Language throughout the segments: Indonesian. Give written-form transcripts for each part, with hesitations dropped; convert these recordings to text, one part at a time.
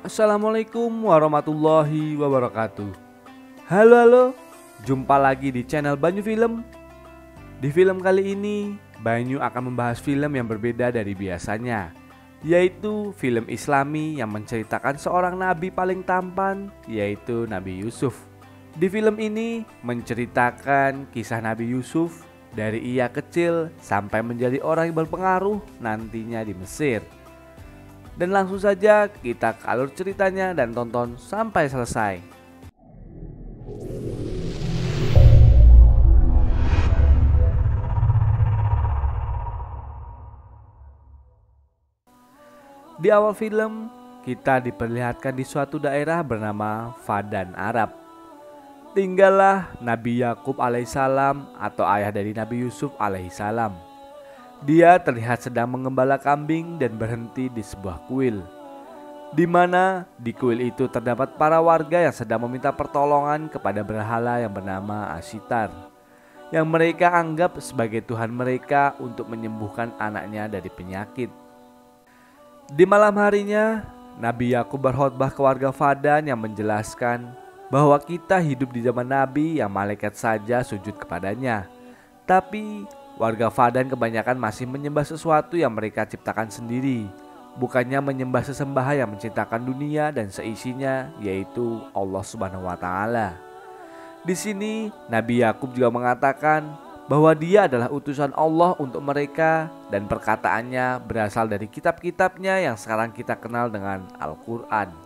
Assalamualaikum warahmatullahi wabarakatuh. Halo, jumpa lagi di channel Banyu Film. Di film kali ini, Banyu akan membahas film yang berbeda dari biasanya, yaitu film Islami yang menceritakan seorang nabi paling tampan, yaitu Nabi Yusuf. Di film ini menceritakan kisah Nabi Yusuf dari ia kecil sampai menjadi orang yang berpengaruh nantinya di Mesir. Dan langsung saja kita ke alur ceritanya dan tonton sampai selesai. Di awal film, kita diperlihatkan di suatu daerah bernama Fadan Arab. Tinggallah Nabi Yakub alaihissalam atau ayah dari Nabi Yusuf alaihissalam. Dia terlihat sedang mengembala kambing dan berhenti di sebuah kuil, di mana di kuil itu terdapat para warga yang sedang meminta pertolongan kepada berhala yang bernama Ashitar, yang mereka anggap sebagai Tuhan mereka untuk menyembuhkan anaknya dari penyakit. Di malam harinya, Nabi Yakub berkhotbah ke warga Fadan yang menjelaskan bahwa kita hidup di zaman Nabi yang malaikat saja sujud kepadanya. Tapi warga Fadan kebanyakan masih menyembah sesuatu yang mereka ciptakan sendiri, bukannya menyembah sesembahan yang menciptakan dunia dan seisinya, yaitu Allah Subhanahu wa taala. Di sini Nabi Yakub juga mengatakan bahwa dia adalah utusan Allah untuk mereka dan perkataannya berasal dari kitab-kitabnya yang sekarang kita kenal dengan Al-Qur'an.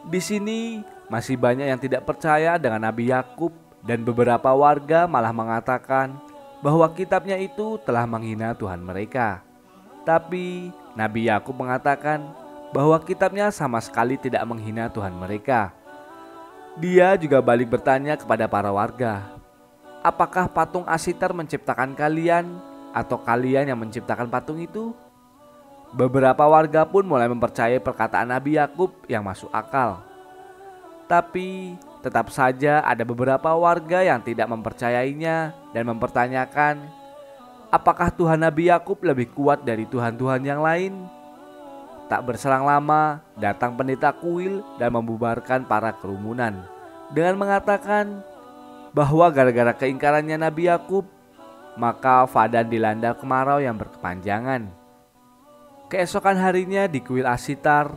Di sini masih banyak yang tidak percaya dengan Nabi Yakub dan beberapa warga malah mengatakan bahwa kitabnya itu telah menghina Tuhan mereka. Tapi Nabi Yakub mengatakan bahwa kitabnya sama sekali tidak menghina Tuhan mereka. Dia juga balik bertanya kepada para warga, apakah patung Ashitar menciptakan kalian atau kalian yang menciptakan patung itu? Beberapa warga pun mulai mempercayai perkataan Nabi Yakub yang masuk akal. Tapi tetap saja ada beberapa warga yang tidak mempercayainya dan mempertanyakan, apakah Tuhan Nabi Yakub lebih kuat dari Tuhan-Tuhan yang lain? Tak berselang lama, datang pendeta kuil dan membubarkan para kerumunan dengan mengatakan bahwa gara-gara keingkarannya Nabi Yakub, maka Fadan dilanda kemarau yang berkepanjangan. Keesokan harinya di kuil Ashitar,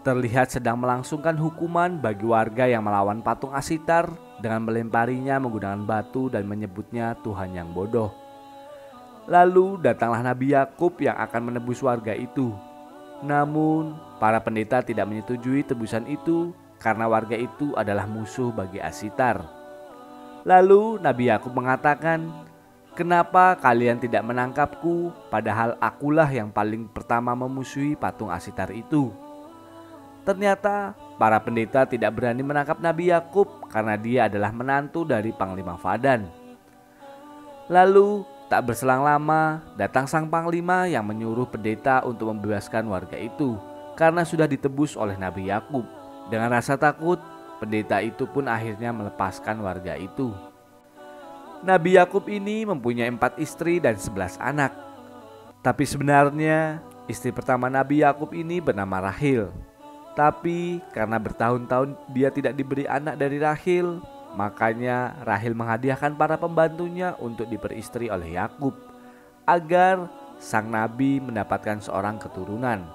terlihat sedang melangsungkan hukuman bagi warga yang melawan patung Ashitar dengan melemparinya menggunakan batu dan menyebutnya Tuhan yang bodoh. Lalu datanglah Nabi Yakub yang akan menebus warga itu. Namun para pendeta tidak menyetujui tebusan itu karena warga itu adalah musuh bagi Ashitar. Lalu Nabi Yakub mengatakan, kenapa kalian tidak menangkapku padahal akulah yang paling pertama memusuhi patung Ashitar itu? Ternyata para pendeta tidak berani menangkap Nabi Yakub karena dia adalah menantu dari Panglima Fadan. Lalu tak berselang lama datang sang Panglima yang menyuruh pendeta untuk membebaskan warga itu karena sudah ditebus oleh Nabi Yakub. Dengan rasa takut, pendeta itu pun akhirnya melepaskan warga itu. Nabi Yakub ini mempunyai 4 istri dan 11 anak. Tapi sebenarnya istri pertama Nabi Yakub ini bernama Rahil. Tapi karena bertahun-tahun dia tidak diberi anak dari Rahil, makanya Rahil menghadiahkan para pembantunya untuk diperistri oleh Yakub agar sang nabi mendapatkan seorang keturunan.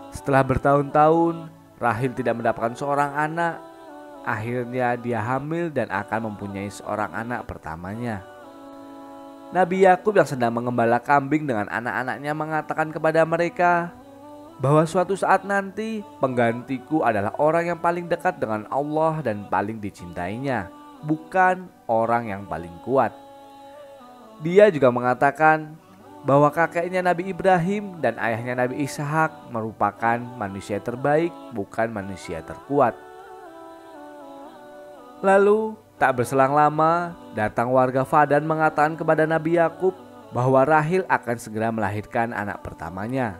Setelah bertahun-tahun Rahil tidak mendapatkan seorang anak, akhirnya dia hamil dan akan mempunyai seorang anak pertamanya. Nabi Yakub yang sedang mengembala kambing dengan anak-anaknya mengatakan kepada mereka bahwa suatu saat nanti penggantiku adalah orang yang paling dekat dengan Allah dan paling dicintainya, bukan orang yang paling kuat. Dia juga mengatakan bahwa kakeknya Nabi Ibrahim dan ayahnya Nabi Ishak merupakan manusia terbaik, bukan manusia terkuat. Lalu tak berselang lama datang warga Fadan mengatakan kepada Nabi Yakub bahwa Rahil akan segera melahirkan anak pertamanya.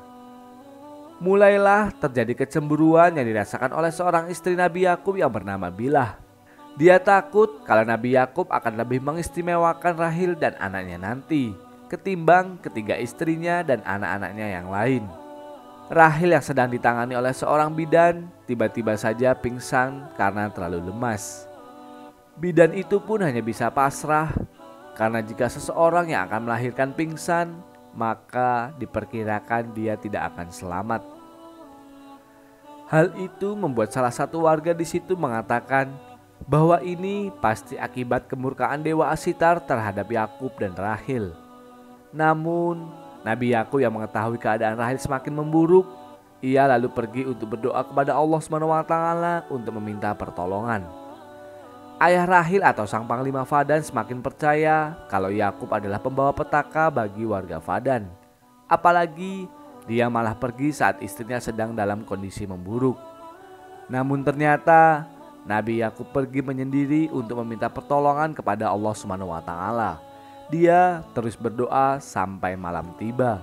Mulailah terjadi kecemburuan yang dirasakan oleh seorang istri Nabi Yakub yang bernama Bilah. Dia takut kalau Nabi Yakub akan lebih mengistimewakan Rahil dan anaknya nanti ketimbang ketiga istrinya dan anak-anaknya yang lain. Rahil yang sedang ditangani oleh seorang bidan tiba-tiba saja pingsan karena terlalu lemas. Bidan itu pun hanya bisa pasrah karena jika seseorang yang akan melahirkan pingsan, maka diperkirakan dia tidak akan selamat. Hal itu membuat salah satu warga di situ mengatakan bahwa ini pasti akibat kemurkaan Dewa Ashitar terhadap Yakub dan Rahil. Namun Nabi Yakub yang mengetahui keadaan Rahil semakin memburuk, ia lalu pergi untuk berdoa kepada Allah SWT untuk meminta pertolongan. Ayah Rahil atau sang panglima Fadan semakin percaya kalau Yakub adalah pembawa petaka bagi warga Fadan. Apalagi dia malah pergi saat istrinya sedang dalam kondisi memburuk. Namun ternyata Nabi Yakub pergi menyendiri untuk meminta pertolongan kepada Allah SWT. Dia terus berdoa sampai malam tiba.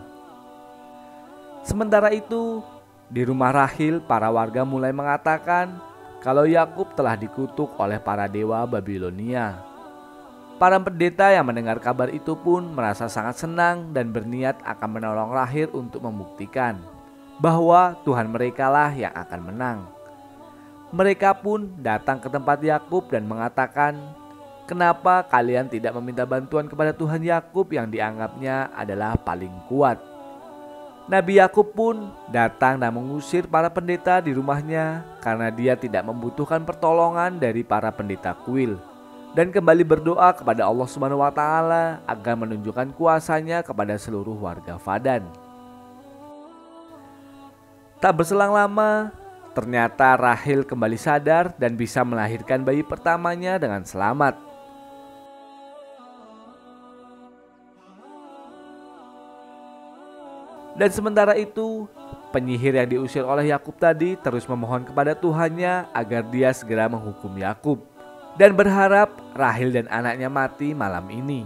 Sementara itu, di rumah Rahil para warga mulai mengatakan kalau Yakub telah dikutuk oleh para dewa Babilonia. Para pendeta yang mendengar kabar itu pun merasa sangat senang dan berniat akan menolong Rahil untuk membuktikan bahwa Tuhan mereka lah yang akan menang. Mereka pun datang ke tempat Yakub dan mengatakan, "Kenapa kalian tidak meminta bantuan kepada Tuhan Yakub yang dianggapnya adalah paling kuat?" Nabi Yakub pun datang dan mengusir para pendeta di rumahnya karena dia tidak membutuhkan pertolongan dari para pendeta kuil, dan kembali berdoa kepada Allah SWT agar menunjukkan kuasanya kepada seluruh warga Fadan. Tak berselang lama, ternyata Rahil kembali sadar dan bisa melahirkan bayi pertamanya dengan selamat. Dan sementara itu, penyihir yang diusir oleh Yakub tadi terus memohon kepada Tuhannya agar dia segera menghukum Yakub dan berharap Rahil dan anaknya mati malam ini.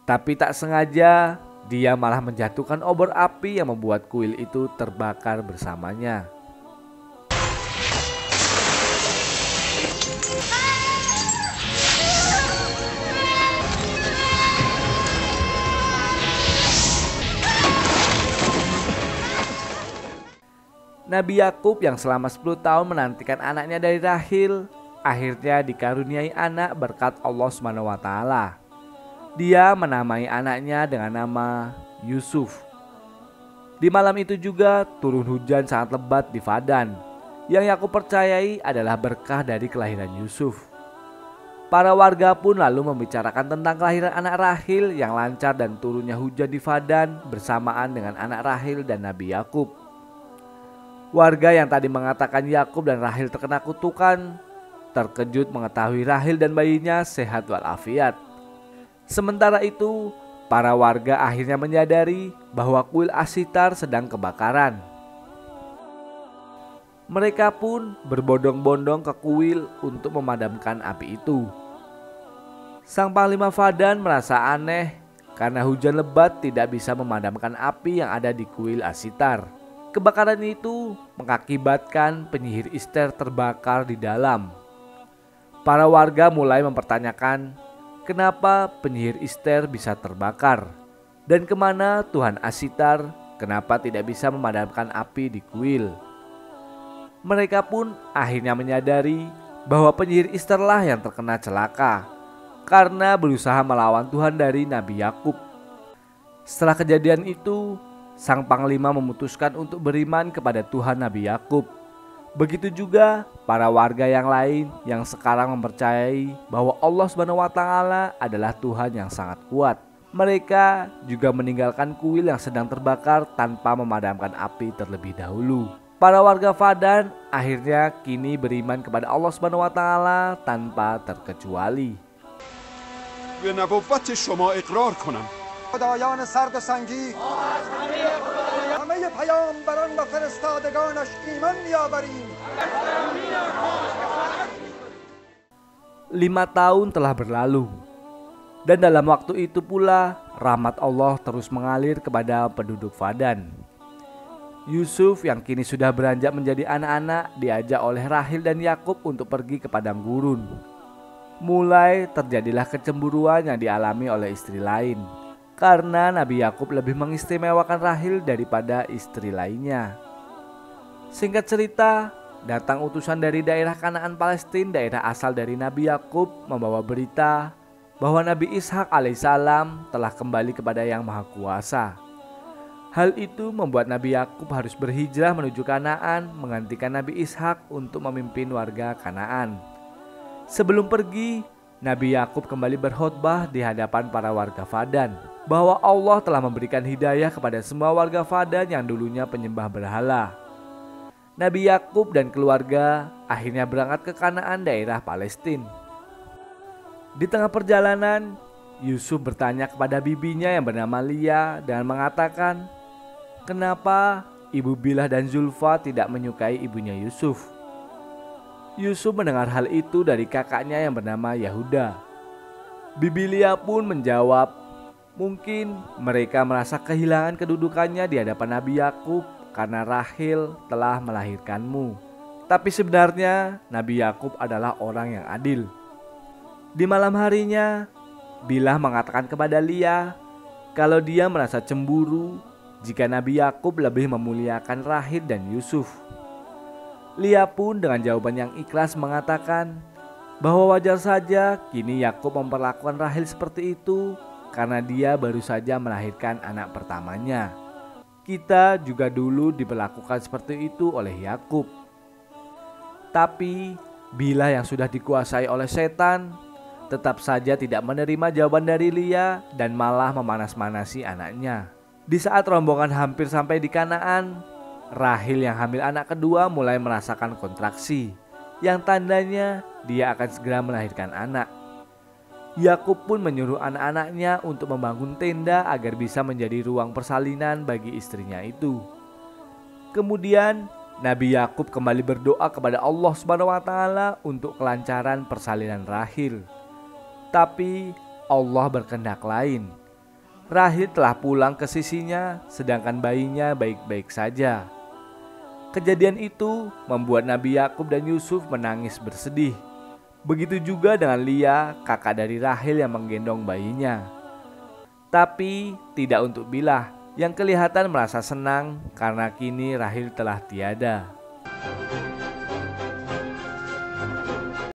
Tapi tak sengaja dia malah menjatuhkan obor api yang membuat kuil itu terbakar bersamanya. Nabi Yakub yang selama 10 tahun menantikan anaknya dari Rahil, akhirnya dikaruniai anak berkat Allah SWT. Dia menamai anaknya dengan nama Yusuf. Di malam itu juga turun hujan sangat lebat di Fadan, yang Yakub percayai adalah berkah dari kelahiran Yusuf. Para warga pun lalu membicarakan tentang kelahiran anak Rahil yang lancar dan turunnya hujan di Fadan bersamaan dengan anak Rahil dan Nabi Yakub. Warga yang tadi mengatakan Yakub dan Rahil terkena kutukan terkejut mengetahui Rahil dan bayinya sehat walafiat. Sementara itu, para warga akhirnya menyadari bahwa kuil Ashitar sedang kebakaran. Mereka pun berbondong-bondong ke kuil untuk memadamkan api itu. Sang panglima Fadan merasa aneh karena hujan lebat tidak bisa memadamkan api yang ada di kuil Ashitar. Kebakaran itu mengakibatkan penyihir Ishtar terbakar di dalam. Para warga mulai mempertanyakan kenapa penyihir Ishtar bisa terbakar dan kemana Tuhan Ashitar kenapa tidak bisa memadamkan api di kuil. Mereka pun akhirnya menyadari bahwa penyihir Ishtar lah yang terkena celaka karena berusaha melawan Tuhan dari Nabi Yakub. Setelah kejadian itu, sang panglima memutuskan untuk beriman kepada Tuhan Nabi Yakub. Begitu juga para warga yang lain yang sekarang mempercayai bahwa Allah SWT adalah Tuhan yang sangat kuat. Mereka juga meninggalkan kuil yang sedang terbakar tanpa memadamkan api terlebih dahulu. Para warga Fadan akhirnya kini beriman kepada Allah SWT tanpa terkecuali. به نبوت شما اقرار کنم. خدایان سرد و سنگی همه پیامبران و فرستادگانش ایمان می‌آوریم. 5 tahun telah berlalu, dan dalam waktu itu pula rahmat Allah terus mengalir kepada penduduk Fadan. Yusuf yang kini sudah beranjak menjadi anak-anak diajak oleh Rahil dan Yakub untuk pergi ke padang gurun. Mulai terjadilah kecemburuan yang dialami oleh istri lain karena Nabi Yakub lebih mengistimewakan Rahil daripada istri lainnya. Singkat cerita, datang utusan dari daerah Kanaan Palestina, daerah asal dari Nabi Yakub, membawa berita bahwa Nabi Ishak alaihissalam telah kembali kepada Yang Maha Kuasa. Hal itu membuat Nabi Yakub harus berhijrah menuju Kanaan, menggantikan Nabi Ishak untuk memimpin warga Kanaan. Sebelum pergi, Nabi Yakub kembali berkhotbah di hadapan para warga Fadan bahwa Allah telah memberikan hidayah kepada semua warga Fadan yang dulunya penyembah berhala. Nabi Yakub dan keluarga akhirnya berangkat ke Kanaan, daerah Palestina. Di tengah perjalanan, Yusuf bertanya kepada bibinya yang bernama Lia dan mengatakan, "Kenapa Ibu Bilah dan Zulfa tidak menyukai ibunya Yusuf?" Yusuf mendengar hal itu dari kakaknya yang bernama Yahuda. Bibi Lia pun menjawab, "Mungkin mereka merasa kehilangan kedudukannya di hadapan Nabi Yakub karena Rahil telah melahirkanmu. Tapi sebenarnya Nabi Yakub adalah orang yang adil." Di malam harinya, Bilah mengatakan kepada Lia kalau dia merasa cemburu jika Nabi Yakub lebih memuliakan Rahil dan Yusuf. Lia pun dengan jawaban yang ikhlas mengatakan bahwa wajar saja kini Yakub memperlakukan Rahil seperti itu karena dia baru saja melahirkan anak pertamanya. Kita juga dulu diperlakukan seperti itu oleh Yakub. Tapi Bilah yang sudah dikuasai oleh setan tetap saja tidak menerima jawaban dari Lia dan malah memanas-manasi anaknya. Di saat rombongan hampir sampai di Kanaan, Rahil yang hamil anak kedua mulai merasakan kontraksi, yang tandanya dia akan segera melahirkan anak. Yakub pun menyuruh anak-anaknya untuk membangun tenda agar bisa menjadi ruang persalinan bagi istrinya itu. Kemudian Nabi Yakub kembali berdoa kepada Allah SWT untuk kelancaran persalinan Rahil. Tapi Allah berkehendak lain. Rahil telah pulang ke sisinya sedangkan bayinya baik-baik saja. Kejadian itu membuat Nabi Yakub dan Yusuf menangis bersedih. Begitu juga dengan Lia, kakak dari Rahil yang menggendong bayinya. Tapi tidak untuk Bilah yang kelihatan merasa senang karena kini Rahil telah tiada.